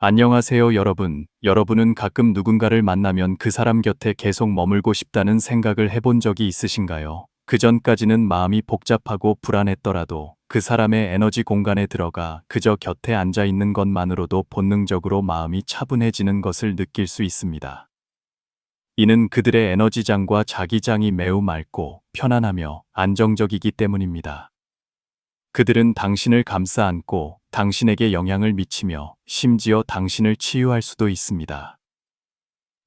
안녕하세요, 여러분. 여러분은 가끔 누군가를 만나면 그 사람 곁에 계속 머물고 싶다는 생각을 해본 적이 있으신가요? 그 전까지는 마음이 복잡하고 불안했더라도 그 사람의 에너지 공간에 들어가 그저 곁에 앉아 있는 것만으로도 본능적으로 마음이 차분해지는 것을 느낄 수 있습니다. 이는 그들의 에너지장과 자기장이 매우 맑고 편안하며 안정적이기 때문입니다. 그들은 당신을 감싸 안고 당신에게 영향을 미치며 심지어 당신을 치유할 수도 있습니다.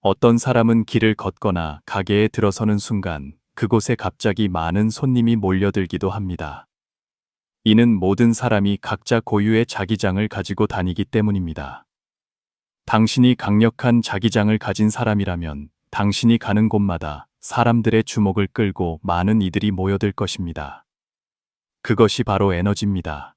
어떤 사람은 길을 걷거나 가게에 들어서는 순간 그곳에 갑자기 많은 손님이 몰려들기도 합니다. 이는 모든 사람이 각자 고유의 자기장을 가지고 다니기 때문입니다. 당신이 강력한 자기장을 가진 사람이라면 당신이 가는 곳마다 사람들의 주목을 끌고 많은 이들이 모여들 것입니다. 그것이 바로 에너지입니다.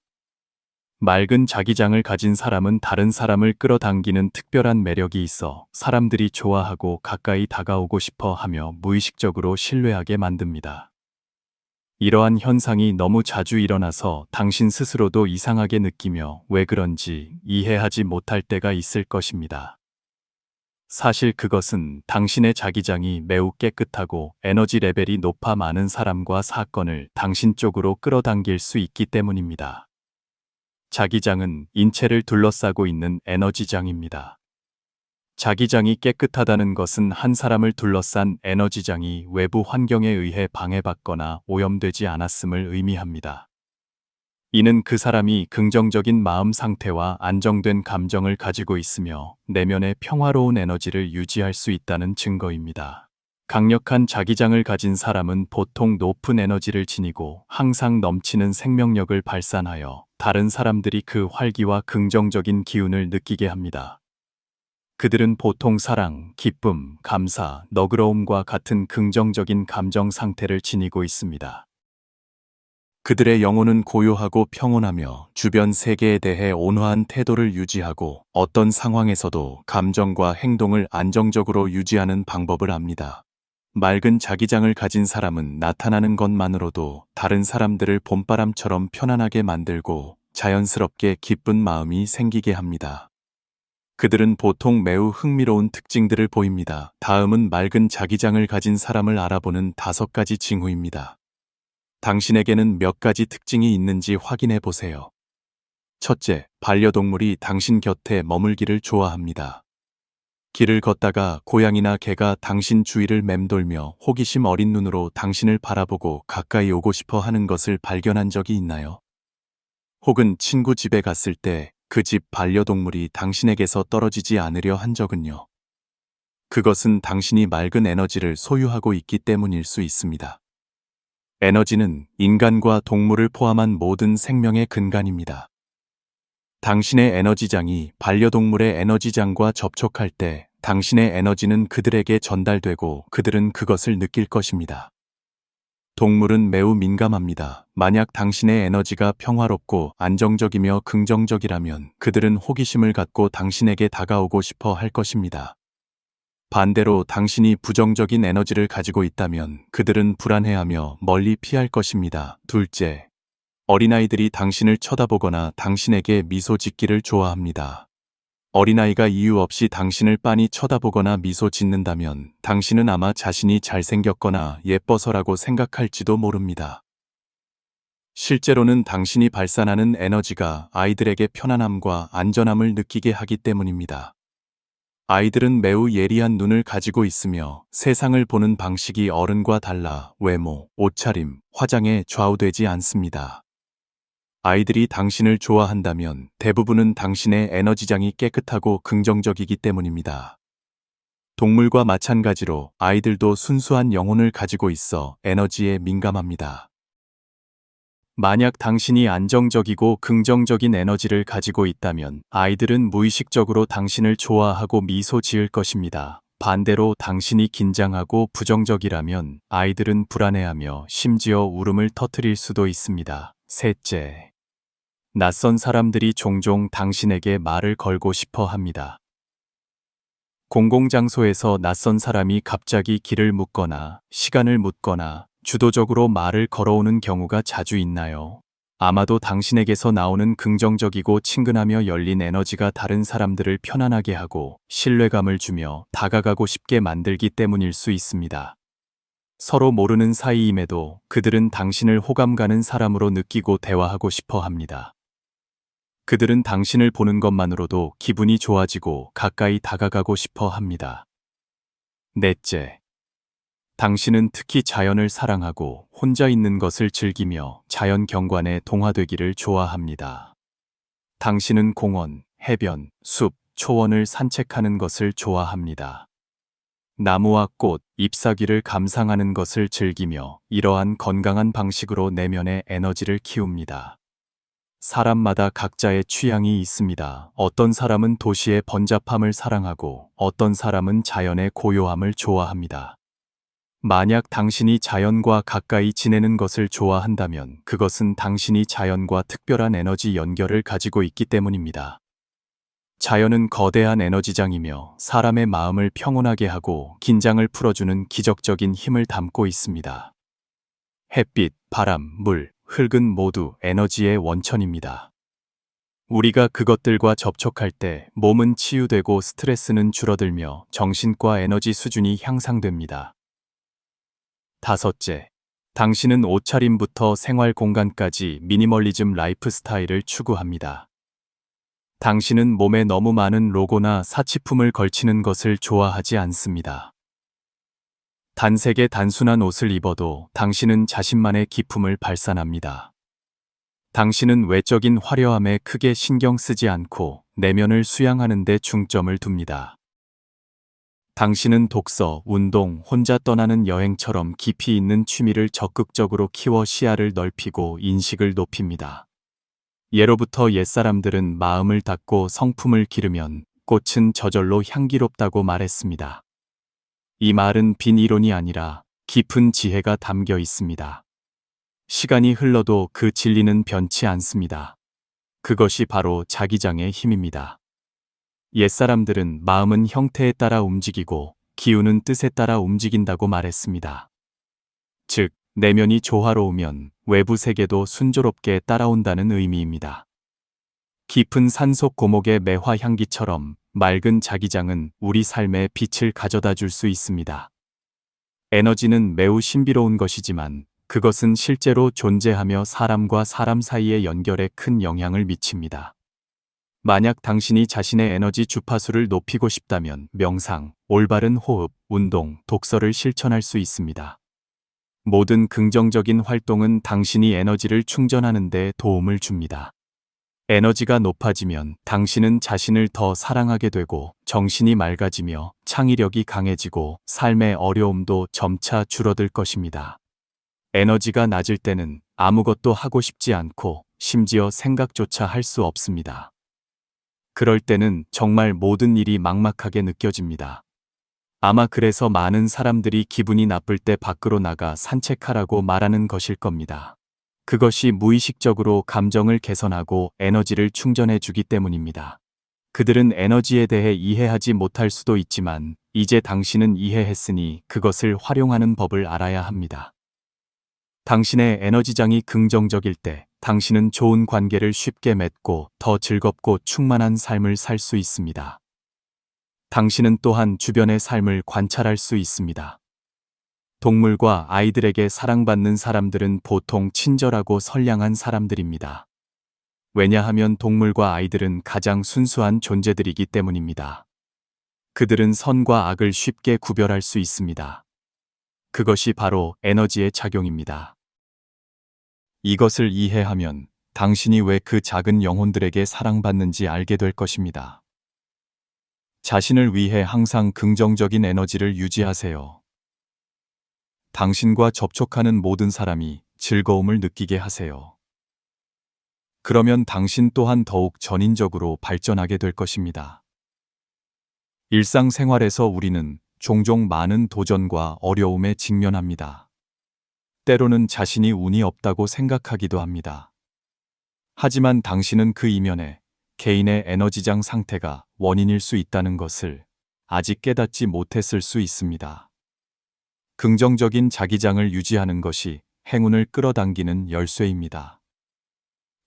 맑은 자기장을 가진 사람은 다른 사람을 끌어당기는 특별한 매력이 있어 사람들이 좋아하고 가까이 다가오고 싶어 하며 무의식적으로 신뢰하게 만듭니다. 이러한 현상이 너무 자주 일어나서 당신 스스로도 이상하게 느끼며 왜 그런지 이해하지 못할 때가 있을 것입니다. 사실 그것은 당신의 자기장이 매우 깨끗하고 에너지 레벨이 높아 많은 사람과 사건을 당신 쪽으로 끌어당길 수 있기 때문입니다. 자기장은 인체를 둘러싸고 있는 에너지장입니다. 자기장이 깨끗하다는 것은 한 사람을 둘러싼 에너지장이 외부 환경에 의해 방해받거나 오염되지 않았음을 의미합니다. 이는 그 사람이 긍정적인 마음 상태와 안정된 감정을 가지고 있으며 내면의 평화로운 에너지를 유지할 수 있다는 증거입니다. 강력한 자기장을 가진 사람은 보통 높은 에너지를 지니고 항상 넘치는 생명력을 발산하여 다른 사람들이 그 활기와 긍정적인 기운을 느끼게 합니다. 그들은 보통 사랑, 기쁨, 감사, 너그러움과 같은 긍정적인 감정 상태를 지니고 있습니다. 그들의 영혼은 고요하고 평온하며 주변 세계에 대해 온화한 태도를 유지하고 어떤 상황에서도 감정과 행동을 안정적으로 유지하는 방법을 압니다. 맑은 자기장을 가진 사람은 나타나는 것만으로도 다른 사람들을 봄바람처럼 편안하게 만들고 자연스럽게 기쁜 마음이 생기게 합니다. 그들은 보통 매우 흥미로운 특징들을 보입니다. 다음은 맑은 자기장을 가진 사람을 알아보는 5가지 징후입니다. 당신에게는 몇 가지 특징이 있는지 확인해 보세요. 첫째, 반려동물이 당신 곁에 머물기를 좋아합니다. 길을 걷다가 고양이나 개가 당신 주위를 맴돌며 호기심 어린 눈으로 당신을 바라보고 가까이 오고 싶어 하는 것을 발견한 적이 있나요? 혹은 친구 집에 갔을 때 그 집 반려동물이 당신에게서 떨어지지 않으려 한 적은요? 그것은 당신이 맑은 에너지를 소유하고 있기 때문일 수 있습니다. 에너지는 인간과 동물을 포함한 모든 생명의 근간입니다. 당신의 에너지장이 반려동물의 에너지장과 접촉할 때 당신의 에너지는 그들에게 전달되고 그들은 그것을 느낄 것입니다. 동물은 매우 민감합니다. 만약 당신의 에너지가 평화롭고 안정적이며 긍정적이라면 그들은 호기심을 갖고 당신에게 다가오고 싶어 할 것입니다. 반대로 당신이 부정적인 에너지를 가지고 있다면 그들은 불안해하며 멀리 피할 것입니다. 둘째, 어린아이들이 당신을 쳐다보거나 당신에게 미소 짓기를 좋아합니다. 어린아이가 이유 없이 당신을 빤히 쳐다보거나 미소 짓는다면 당신은 아마 자신이 잘생겼거나 예뻐서라고 생각할지도 모릅니다. 실제로는 당신이 발산하는 에너지가 아이들에게 편안함과 안전함을 느끼게 하기 때문입니다. 아이들은 매우 예리한 눈을 가지고 있으며 세상을 보는 방식이 어른과 달라 외모, 옷차림, 화장에 좌우되지 않습니다. 아이들이 당신을 좋아한다면 대부분은 당신의 에너지장이 깨끗하고 긍정적이기 때문입니다. 동물과 마찬가지로 아이들도 순수한 영혼을 가지고 있어 에너지에 민감합니다. 만약 당신이 안정적이고 긍정적인 에너지를 가지고 있다면 아이들은 무의식적으로 당신을 좋아하고 미소 지을 것입니다. 반대로 당신이 긴장하고 부정적이라면 아이들은 불안해하며 심지어 울음을 터뜨릴 수도 있습니다. 셋째, 낯선 사람들이 종종 당신에게 말을 걸고 싶어 합니다. 공공장소에서 낯선 사람이 갑자기 길을 묻거나 시간을 묻거나 주도적으로 말을 걸어오는 경우가 자주 있나요? 아마도 당신에게서 나오는 긍정적이고 친근하며 열린 에너지가 다른 사람들을 편안하게 하고 신뢰감을 주며 다가가고 싶게 만들기 때문일 수 있습니다. 서로 모르는 사이임에도 그들은 당신을 호감 가는 사람으로 느끼고 대화하고 싶어 합니다. 그들은 당신을 보는 것만으로도 기분이 좋아지고 가까이 다가가고 싶어 합니다. 넷째, 당신은 특히 자연을 사랑하고 혼자 있는 것을 즐기며 자연 경관에 동화되기를 좋아합니다. 당신은 공원, 해변, 숲, 초원을 산책하는 것을 좋아합니다. 나무와 꽃, 잎사귀를 감상하는 것을 즐기며 이러한 건강한 방식으로 내면의 에너지를 키웁니다. 사람마다 각자의 취향이 있습니다. 어떤 사람은 도시의 번잡함을 사랑하고 어떤 사람은 자연의 고요함을 좋아합니다. 만약 당신이 자연과 가까이 지내는 것을 좋아한다면 그것은 당신이 자연과 특별한 에너지 연결을 가지고 있기 때문입니다. 자연은 거대한 에너지장이며 사람의 마음을 평온하게 하고 긴장을 풀어주는 기적적인 힘을 담고 있습니다. 햇빛, 바람, 물, 흙은 모두 에너지의 원천입니다. 우리가 그것들과 접촉할 때 몸은 치유되고 스트레스는 줄어들며 정신과 에너지 수준이 향상됩니다. 다섯째, 당신은 옷차림부터 생활 공간까지 미니멀리즘 라이프 스타일을 추구합니다. 당신은 몸에 너무 많은 로고나 사치품을 걸치는 것을 좋아하지 않습니다. 단색의 단순한 옷을 입어도 당신은 자신만의 기품을 발산합니다. 당신은 외적인 화려함에 크게 신경 쓰지 않고 내면을 수양하는 데 중점을 둡니다. 당신은 독서, 운동, 혼자 떠나는 여행처럼 깊이 있는 취미를 적극적으로 키워 시야를 넓히고 인식을 높입니다. 예로부터 옛사람들은 마음을 닫고 성품을 기르면 꽃은 저절로 향기롭다고 말했습니다. 이 말은 빈 이론이 아니라 깊은 지혜가 담겨 있습니다. 시간이 흘러도 그 진리는 변치 않습니다. 그것이 바로 자기장의 힘입니다. 옛사람들은 마음은 형태에 따라 움직이고 기운은 뜻에 따라 움직인다고 말했습니다. 즉, 내면이 조화로우면 외부 세계도 순조롭게 따라온다는 의미입니다. 깊은 산속 고목의 매화 향기처럼 맑은 자기장은 우리 삶에 빛을 가져다 줄 수 있습니다. 에너지는 매우 신비로운 것이지만 그것은 실제로 존재하며 사람과 사람 사이의 연결에 큰 영향을 미칩니다. 만약 당신이 자신의 에너지 주파수를 높이고 싶다면 명상, 올바른 호흡, 운동, 독서를 실천할 수 있습니다. 모든 긍정적인 활동은 당신이 에너지를 충전하는 데 도움을 줍니다. 에너지가 높아지면 당신은 자신을 더 사랑하게 되고 정신이 맑아지며 창의력이 강해지고 삶의 어려움도 점차 줄어들 것입니다. 에너지가 낮을 때는 아무것도 하고 싶지 않고 심지어 생각조차 할 수 없습니다. 그럴 때는 정말 모든 일이 막막하게 느껴집니다. 아마 그래서 많은 사람들이 기분이 나쁠 때 밖으로 나가 산책하라고 말하는 것일 겁니다. 그것이 무의식적으로 감정을 개선하고 에너지를 충전해 주기 때문입니다. 그들은 에너지에 대해 이해하지 못할 수도 있지만 이제 당신은 이해했으니 그것을 활용하는 법을 알아야 합니다. 당신의 에너지장이 긍정적일 때 당신은 좋은 관계를 쉽게 맺고 더 즐겁고 충만한 삶을 살 수 있습니다. 당신은 또한 주변의 삶을 관찰할 수 있습니다. 동물과 아이들에게 사랑받는 사람들은 보통 친절하고 선량한 사람들입니다. 왜냐하면 동물과 아이들은 가장 순수한 존재들이기 때문입니다. 그들은 선과 악을 쉽게 구별할 수 있습니다. 그것이 바로 에너지의 작용입니다. 이것을 이해하면 당신이 왜 그 작은 영혼들에게 사랑받는지 알게 될 것입니다. 자신을 위해 항상 긍정적인 에너지를 유지하세요. 당신과 접촉하는 모든 사람이 즐거움을 느끼게 하세요. 그러면 당신 또한 더욱 전인적으로 발전하게 될 것입니다. 일상생활에서 우리는 종종 많은 도전과 어려움에 직면합니다. 때로는 자신이 운이 없다고 생각하기도 합니다. 하지만 당신은 그 이면에 개인의 에너지장 상태가 원인일 수 있다는 것을 아직 깨닫지 못했을 수 있습니다. 긍정적인 자기장을 유지하는 것이 행운을 끌어당기는 열쇠입니다.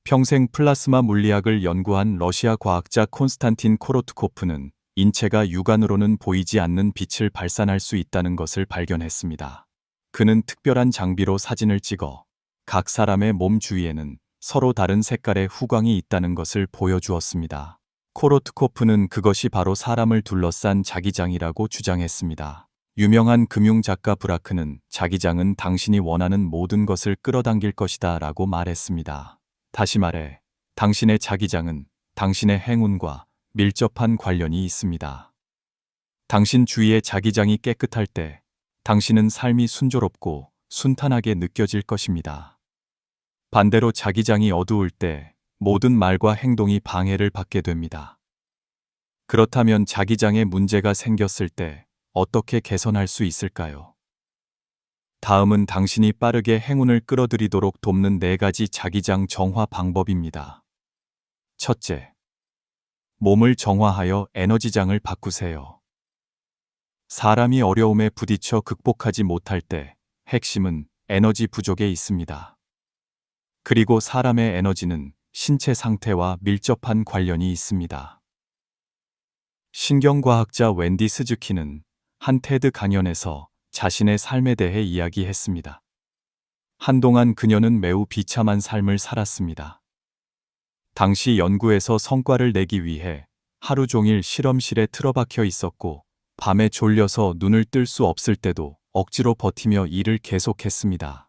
평생 플라스마 물리학을 연구한 러시아 과학자 콘스탄틴 코로트코프는 인체가 육안으로는 보이지 않는 빛을 발산할 수 있다는 것을 발견했습니다. 그는 특별한 장비로 사진을 찍어 각 사람의 몸 주위에는 서로 다른 색깔의 후광이 있다는 것을 보여주었습니다. 코로트코프는 그것이 바로 사람을 둘러싼 자기장이라고 주장했습니다. 유명한 금융작가 브라크는 자기장은 당신이 원하는 모든 것을 끌어당길 것이다 라고 말했습니다. 다시 말해, 당신의 자기장은 당신의 행운과 밀접한 관련이 있습니다. 당신 주위의 자기장이 깨끗할 때 당신은 삶이 순조롭고 순탄하게 느껴질 것입니다. 반대로 자기장이 어두울 때 모든 말과 행동이 방해를 받게 됩니다. 그렇다면 자기장에 문제가 생겼을 때 어떻게 개선할 수 있을까요? 다음은 당신이 빠르게 행운을 끌어들이도록 돕는 4가지 자기장 정화 방법입니다. 첫째, 몸을 정화하여 에너지장을 바꾸세요. 사람이 어려움에 부딪혀 극복하지 못할 때 핵심은 에너지 부족에 있습니다. 그리고 사람의 에너지는 신체 상태와 밀접한 관련이 있습니다. 신경과학자 웬디 스즈키는 한 테드 강연에서 자신의 삶에 대해 이야기했습니다. 한동안 그녀는 매우 비참한 삶을 살았습니다. 당시 연구에서 성과를 내기 위해 하루 종일 실험실에 틀어박혀 있었고, 밤에 졸려서 눈을 뜰 수 없을 때도 억지로 버티며 일을 계속했습니다.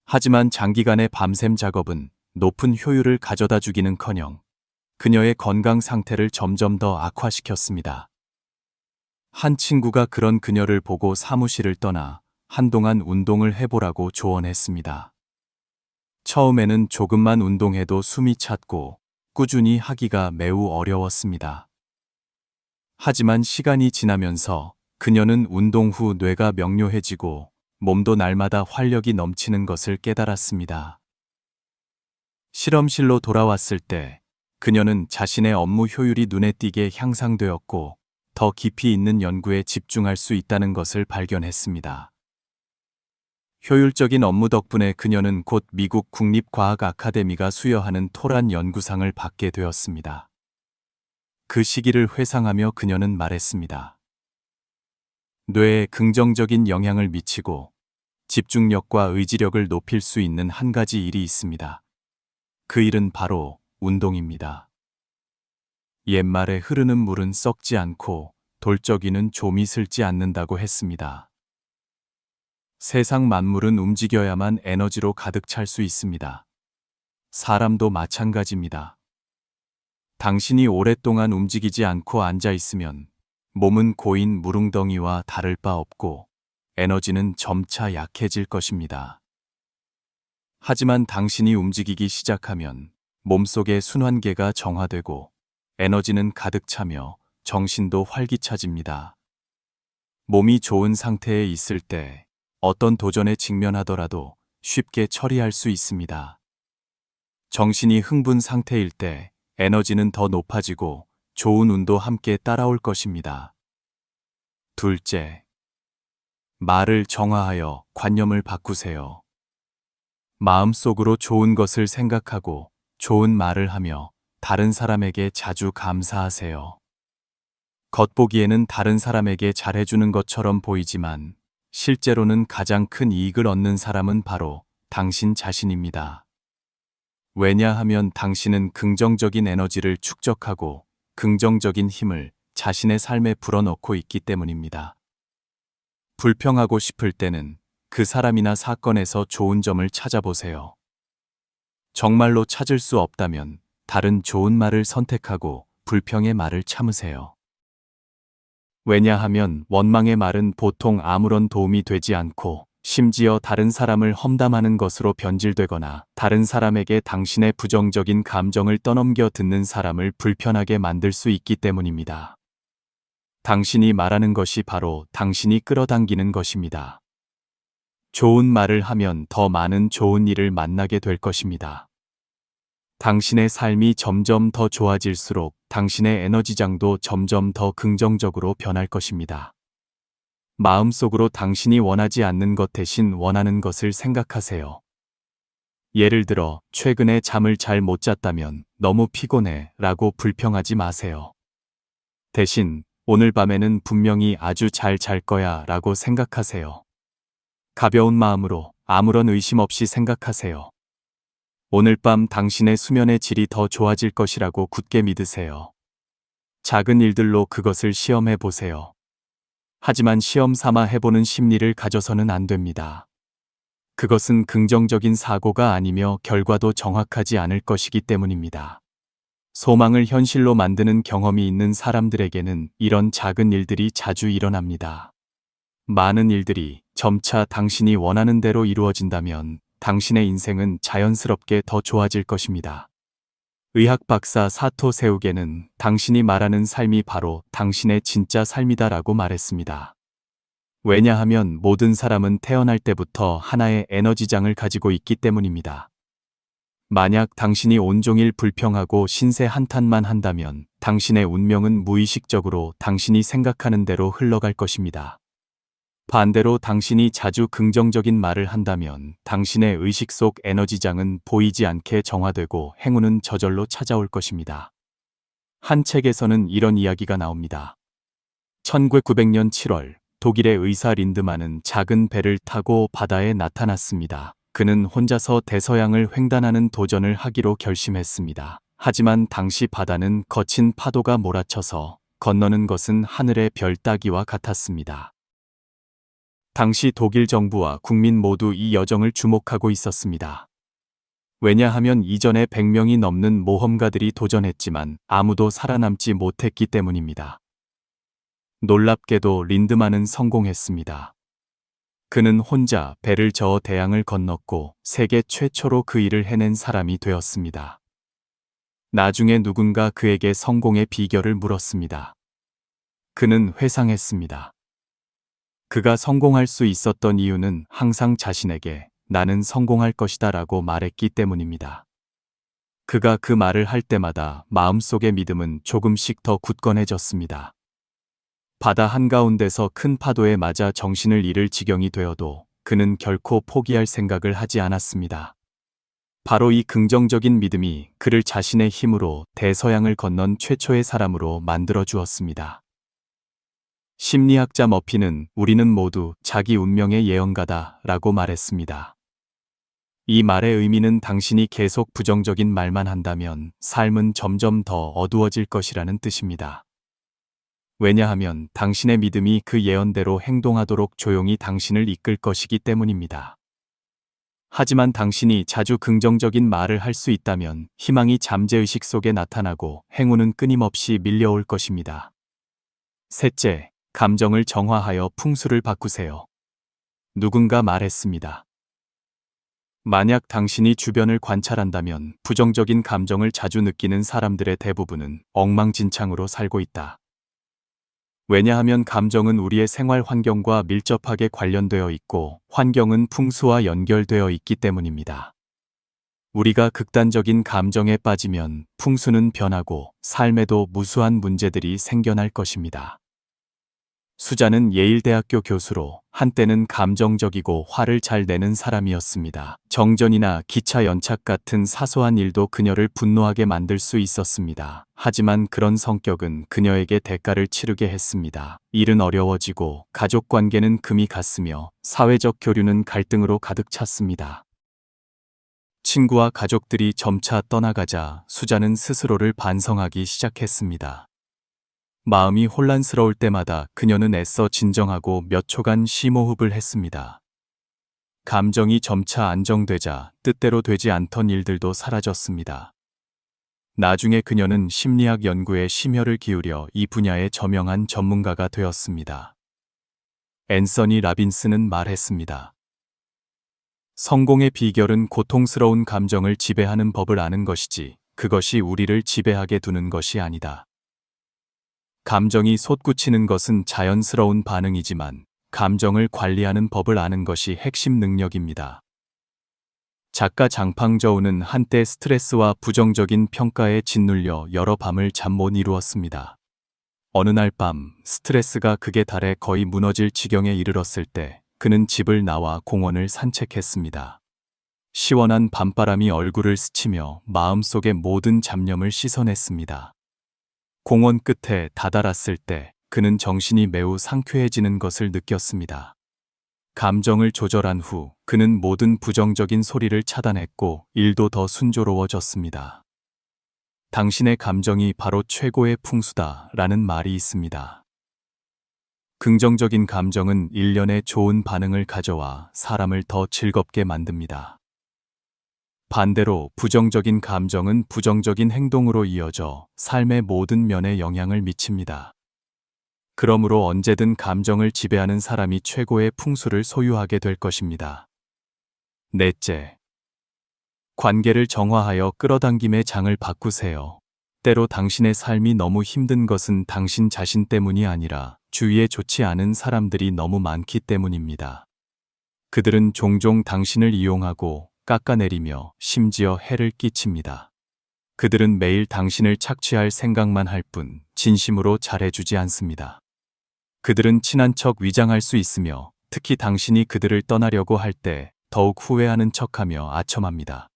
하지만 장기간의 밤샘 작업은 높은 효율을 가져다 주기는커녕 그녀의 건강 상태를 점점 더 악화시켰습니다. 한 친구가 그런 그녀를 보고 사무실을 떠나 한동안 운동을 해보라고 조언했습니다. 처음에는 조금만 운동해도 숨이 찼고 꾸준히 하기가 매우 어려웠습니다. 하지만 시간이 지나면서 그녀는 운동 후 뇌가 명료해지고 몸도 날마다 활력이 넘치는 것을 깨달았습니다. 실험실로 돌아왔을 때 그녀는 자신의 업무 효율이 눈에 띄게 향상되었고 더 깊이 있는 연구에 집중할 수 있다는 것을 발견했습니다. 효율적인 업무 덕분에 그녀는 곧 미국 국립과학 아카데미가 수여하는 토란 연구상을 받게 되었습니다. 그 시기를 회상하며 그녀는 말했습니다. 뇌에 긍정적인 영향을 미치고 집중력과 의지력을 높일 수 있는 한 가지 일이 있습니다. 그 일은 바로 운동입니다. 옛말에 흐르는 물은 썩지 않고 돌적이는 좀이 슬지 않는다고 했습니다. 세상 만물은 움직여야만 에너지로 가득 찰 수 있습니다. 사람도 마찬가지입니다. 당신이 오랫동안 움직이지 않고 앉아 있으면 몸은 고인 무릉덩이와 다를 바 없고 에너지는 점차 약해질 것입니다. 하지만 당신이 움직이기 시작하면 몸속의 순환계가 정화되고 에너지는 가득 차며 정신도 활기차집니다. 몸이 좋은 상태에 있을 때 어떤 도전에 직면하더라도 쉽게 처리할 수 있습니다. 정신이 흥분 상태일 때 에너지는 더 높아지고 좋은 운도 함께 따라올 것입니다. 둘째, 말을 정화하여 관념을 바꾸세요. 마음속으로 좋은 것을 생각하고 좋은 말을 하며 다른 사람에게 자주 감사하세요. 겉보기에는 다른 사람에게 잘해주는 것처럼 보이지만 실제로는 가장 큰 이익을 얻는 사람은 바로 당신 자신입니다. 왜냐하면 당신은 긍정적인 에너지를 축적하고 긍정적인 힘을 자신의 삶에 불어넣고 있기 때문입니다. 불평하고 싶을 때는 그 사람이나 사건에서 좋은 점을 찾아보세요. 정말로 찾을 수 없다면 다른 좋은 말을 선택하고 불평의 말을 참으세요. 왜냐하면 원망의 말은 보통 아무런 도움이 되지 않고 심지어 다른 사람을 험담하는 것으로 변질되거나 다른 사람에게 당신의 부정적인 감정을 떠넘겨 듣는 사람을 불편하게 만들 수 있기 때문입니다. 당신이 말하는 것이 바로 당신이 끌어당기는 것입니다. 좋은 말을 하면 더 많은 좋은 일을 만나게 될 것입니다. 당신의 삶이 점점 더 좋아질수록 당신의 에너지장도 점점 더 긍정적으로 변할 것입니다. 마음속으로 당신이 원하지 않는 것 대신 원하는 것을 생각하세요. 예를 들어, 최근에 잠을 잘 못 잤다면 너무 피곤해 라고 불평하지 마세요. 대신, 오늘 밤에는 분명히 아주 잘 잘 거야 라고 생각하세요. 가벼운 마음으로 아무런 의심 없이 생각하세요. 오늘 밤 당신의 수면의 질이 더 좋아질 것이라고 굳게 믿으세요. 작은 일들로 그것을 시험해 보세요. 하지만 시험 삼아 해보는 심리를 가져서는 안 됩니다. 그것은 긍정적인 사고가 아니며 결과도 정확하지 않을 것이기 때문입니다. 소망을 현실로 만드는 경험이 있는 사람들에게는 이런 작은 일들이 자주 일어납니다. 많은 일들이 점차 당신이 원하는 대로 이루어진다면 당신의 인생은 자연스럽게 더 좋아질 것입니다. 의학 박사 사토 세우게는 당신이 말하는 삶이 바로 당신의 진짜 삶이다라고 말했습니다. 왜냐하면 모든 사람은 태어날 때부터 하나의 에너지장을 가지고 있기 때문입니다. 만약 당신이 온종일 불평하고 신세 한탄만 한다면 당신의 운명은 무의식적으로 당신이 생각하는 대로 흘러갈 것입니다. 반대로 당신이 자주 긍정적인 말을 한다면 당신의 의식 속 에너지장은 보이지 않게 정화되고 행운은 저절로 찾아올 것입니다. 한 책에서는 이런 이야기가 나옵니다. 1900년 7월 독일의 의사 린드만은 작은 배를 타고 바다에 나타났습니다. 그는 혼자서 대서양을 횡단하는 도전을 하기로 결심했습니다. 하지만 당시 바다는 거친 파도가 몰아쳐서 건너는 것은 하늘의 별 따기와 같았습니다. 당시 독일 정부와 국민 모두 이 여정을 주목하고 있었습니다. 왜냐하면 이전에 100명이 넘는 모험가들이 도전했지만 아무도 살아남지 못했기 때문입니다. 놀랍게도 린드만은 성공했습니다. 그는 혼자 배를 저어 대양을 건넜고 세계 최초로 그 일을 해낸 사람이 되었습니다. 나중에 누군가 그에게 성공의 비결을 물었습니다. 그는 회상했습니다. 그가 성공할 수 있었던 이유는 항상 자신에게 나는 성공할 것이다 라고 말했기 때문입니다. 그가 그 말을 할 때마다 마음속의 믿음은 조금씩 더 굳건해졌습니다. 바다 한가운데서 큰 파도에 맞아 정신을 잃을 지경이 되어도 그는 결코 포기할 생각을 하지 않았습니다. 바로 이 긍정적인 믿음이 그를 자신의 힘으로 대서양을 건넌 최초의 사람으로 만들어 주었습니다. 심리학자 머피는 우리는 모두 자기 운명의 예언가다 라고 말했습니다. 이 말의 의미는 당신이 계속 부정적인 말만 한다면 삶은 점점 더 어두워질 것이라는 뜻입니다. 왜냐하면 당신의 믿음이 그 예언대로 행동하도록 조용히 당신을 이끌 것이기 때문입니다. 하지만 당신이 자주 긍정적인 말을 할 수 있다면 희망이 잠재의식 속에 나타나고 행운은 끊임없이 밀려올 것입니다. 셋째, 감정을 정화하여 풍수를 바꾸세요. 누군가 말했습니다. 만약 당신이 주변을 관찰한다면 부정적인 감정을 자주 느끼는 사람들의 대부분은 엉망진창으로 살고 있다. 왜냐하면 감정은 우리의 생활 환경과 밀접하게 관련되어 있고 환경은 풍수와 연결되어 있기 때문입니다. 우리가 극단적인 감정에 빠지면 풍수는 변하고 삶에도 무수한 문제들이 생겨날 것입니다. 수자는 예일대학교 교수로 한때는 감정적이고 화를 잘 내는 사람이었습니다. 정전이나 기차 연착 같은 사소한 일도 그녀를 분노하게 만들 수 있었습니다. 하지만 그런 성격은 그녀에게 대가를 치르게 했습니다. 일은 어려워지고 가족 관계는 금이 갔으며 사회적 교류는 갈등으로 가득 찼습니다. 친구와 가족들이 점차 떠나가자 수자는 스스로를 반성하기 시작했습니다. 마음이 혼란스러울 때마다 그녀는 애써 진정하고 몇 초간 심호흡을 했습니다. 감정이 점차 안정되자 뜻대로 되지 않던 일들도 사라졌습니다. 나중에 그녀는 심리학 연구에 심혈을 기울여 이 분야의 저명한 전문가가 되었습니다. 앤서니 라빈스는 말했습니다. 성공의 비결은 고통스러운 감정을 지배하는 법을 아는 것이지 그것이 우리를 지배하게 두는 것이 아니다. 감정이 솟구치는 것은 자연스러운 반응이지만 감정을 관리하는 법을 아는 것이 핵심 능력입니다. 작가 장팡저우는 한때 스트레스와 부정적인 평가에 짓눌려 여러 밤을 잠 못 이루었습니다. 어느 날 밤 스트레스가 극에 달해 거의 무너질 지경에 이르렀을 때 그는 집을 나와 공원을 산책했습니다. 시원한 밤바람이 얼굴을 스치며 마음속의 모든 잡념을 씻어냈습니다. 공원 끝에 다다랐을 때 그는 정신이 매우 상쾌해지는 것을 느꼈습니다. 감정을 조절한 후 그는 모든 부정적인 소리를 차단했고 일도 더 순조로워졌습니다. 당신의 감정이 바로 최고의 풍수다라는 말이 있습니다. 긍정적인 감정은 일련의 좋은 반응을 가져와 사람을 더 즐겁게 만듭니다. 반대로 부정적인 감정은 부정적인 행동으로 이어져 삶의 모든 면에 영향을 미칩니다. 그러므로 언제든 감정을 지배하는 사람이 최고의 풍수를 소유하게 될 것입니다. 넷째, 관계를 정화하여 끌어당김의 장을 바꾸세요. 때로 당신의 삶이 너무 힘든 것은 당신 자신 때문이 아니라 주위에 좋지 않은 사람들이 너무 많기 때문입니다. 그들은 종종 당신을 이용하고 깎아내리며 심지어 해를 끼칩니다. 그들은 매일 당신을 착취할 생각만 할 뿐 진심으로 잘해주지 않습니다. 그들은 친한 척 위장할 수 있으며 특히 당신이 그들을 떠나려고 할 때 더욱 후회하는 척하며 아첨합니다.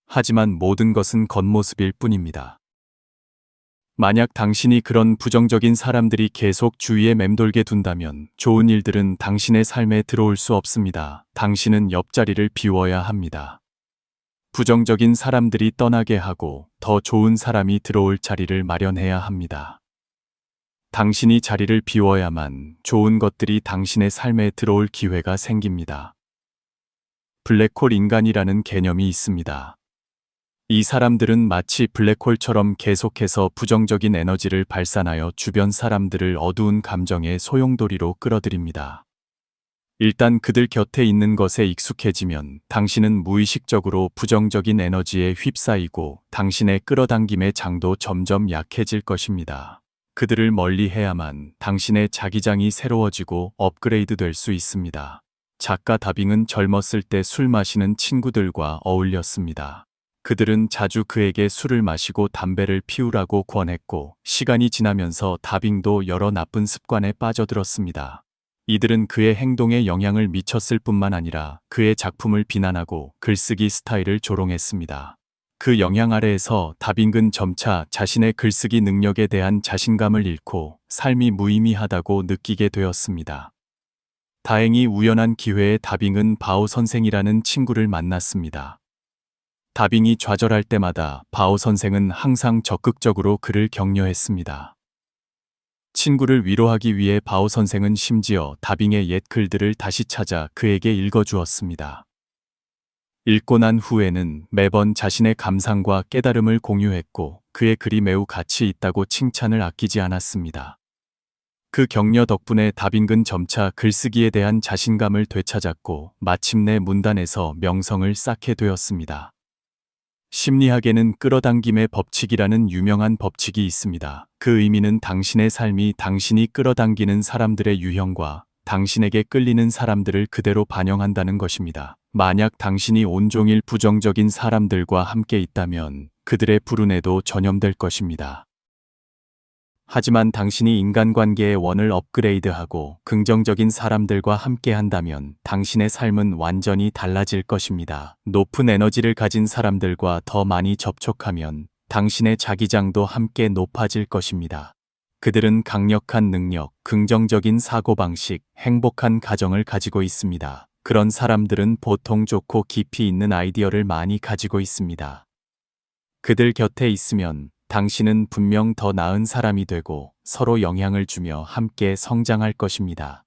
하지만 모든 것은 겉모습일 뿐입니다. 만약 당신이 그런 부정적인 사람들이 계속 주위에 맴돌게 둔다면 좋은 일들은 당신의 삶에 들어올 수 없습니다. 당신은 옆자리를 비워야 합니다. 부정적인 사람들이 떠나게 하고 더 좋은 사람이 들어올 자리를 마련해야 합니다. 당신이 자리를 비워야만 좋은 것들이 당신의 삶에 들어올 기회가 생깁니다. 블랙홀 인간이라는 개념이 있습니다. 이 사람들은 마치 블랙홀처럼 계속해서 부정적인 에너지를 발산하여 주변 사람들을 어두운 감정의 소용돌이로 끌어들입니다. 일단 그들 곁에 있는 것에 익숙해지면 당신은 무의식적으로 부정적인 에너지에 휩싸이고 당신의 끌어당김의 장도 점점 약해질 것입니다. 그들을 멀리해야만 당신의 자기장이 새로워지고 업그레이드 될 수 있습니다. 작가 다빙은 젊었을 때 술 마시는 친구들과 어울렸습니다. 그들은 자주 그에게 술을 마시고 담배를 피우라고 권했고 시간이 지나면서 다빙도 여러 나쁜 습관에 빠져들었습니다. 이들은 그의 행동에 영향을 미쳤을 뿐만 아니라 그의 작품을 비난하고 글쓰기 스타일을 조롱했습니다. 그 영향 아래에서 다빙은 점차 자신의 글쓰기 능력에 대한 자신감을 잃고 삶이 무의미하다고 느끼게 되었습니다. 다행히 우연한 기회에 다빙은 바오 선생이라는 친구를 만났습니다. 다빙이 좌절할 때마다 바오 선생은 항상 적극적으로 그를 격려했습니다. 친구를 위로하기 위해 바오 선생은 심지어 다빙의 옛 글들을 다시 찾아 그에게 읽어주었습니다. 읽고 난 후에는 매번 자신의 감상과 깨달음을 공유했고 그의 글이 매우 가치 있다고 칭찬을 아끼지 않았습니다. 그 격려 덕분에 다빙은 점차 글쓰기에 대한 자신감을 되찾았고 마침내 문단에서 명성을 쌓게 되었습니다. 심리학에는 끌어당김의 법칙이라는 유명한 법칙이 있습니다. 그 의미는 당신의 삶이 당신이 끌어당기는 사람들의 유형과 당신에게 끌리는 사람들을 그대로 반영한다는 것입니다. 만약 당신이 온종일 부정적인 사람들과 함께 있다면 그들의 불운에도 전염될 것입니다. 하지만 당신이 인간관계의 원을 업그레이드하고 긍정적인 사람들과 함께 한다면 당신의 삶은 완전히 달라질 것입니다. 높은 에너지를 가진 사람들과 더 많이 접촉하면 당신의 자기장도 함께 높아질 것입니다. 그들은 강력한 능력, 긍정적인 사고방식, 행복한 가정을 가지고 있습니다. 그런 사람들은 보통 좋고 깊이 있는 아이디어를 많이 가지고 있습니다. 그들 곁에 있으면 당신은 분명 더 나은 사람이 되고 서로 영향을 주며 함께 성장할 것입니다.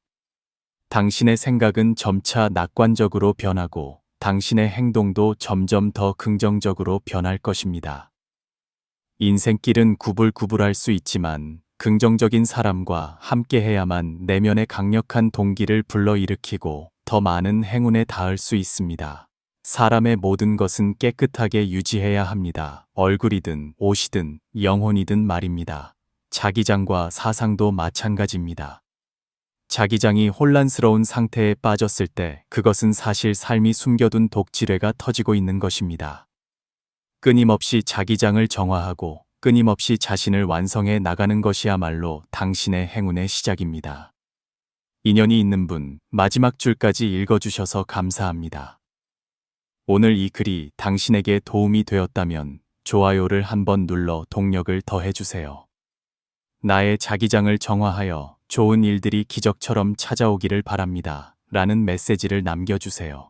당신의 생각은 점차 낙관적으로 변하고 당신의 행동도 점점 더 긍정적으로 변할 것입니다. 인생길은 구불구불할 수 있지만 긍정적인 사람과 함께해야만 내면의 강력한 동기를 불러일으키고 더 많은 행운에 닿을 수 있습니다. 사람의 모든 것은 깨끗하게 유지해야 합니다. 얼굴이든 옷이든 영혼이든 말입니다. 자기장과 사상도 마찬가지입니다. 자기장이 혼란스러운 상태에 빠졌을 때 그것은 사실 삶이 숨겨둔 독지뢰가 터지고 있는 것입니다. 끊임없이 자기장을 정화하고 끊임없이 자신을 완성해 나가는 것이야말로 당신의 행운의 시작입니다. 인연이 있는 분, 마지막 줄까지 읽어주셔서 감사합니다. 오늘 이 글이 당신에게 도움이 되었다면 좋아요를 한번 눌러 동력을 더해주세요. 나의 자기장을 정화하여 좋은 일들이 기적처럼 찾아오기를 바랍니다. 라는 메시지를 남겨주세요.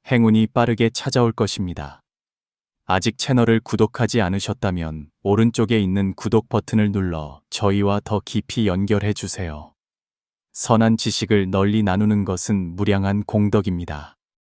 행운이 빠르게 찾아올 것입니다. 아직 채널을 구독하지 않으셨다면 오른쪽에 있는 구독 버튼을 눌러 저희와 더 깊이 연결해 주세요. 선한 지식을 널리 나누는 것은 무량한 공덕입니다.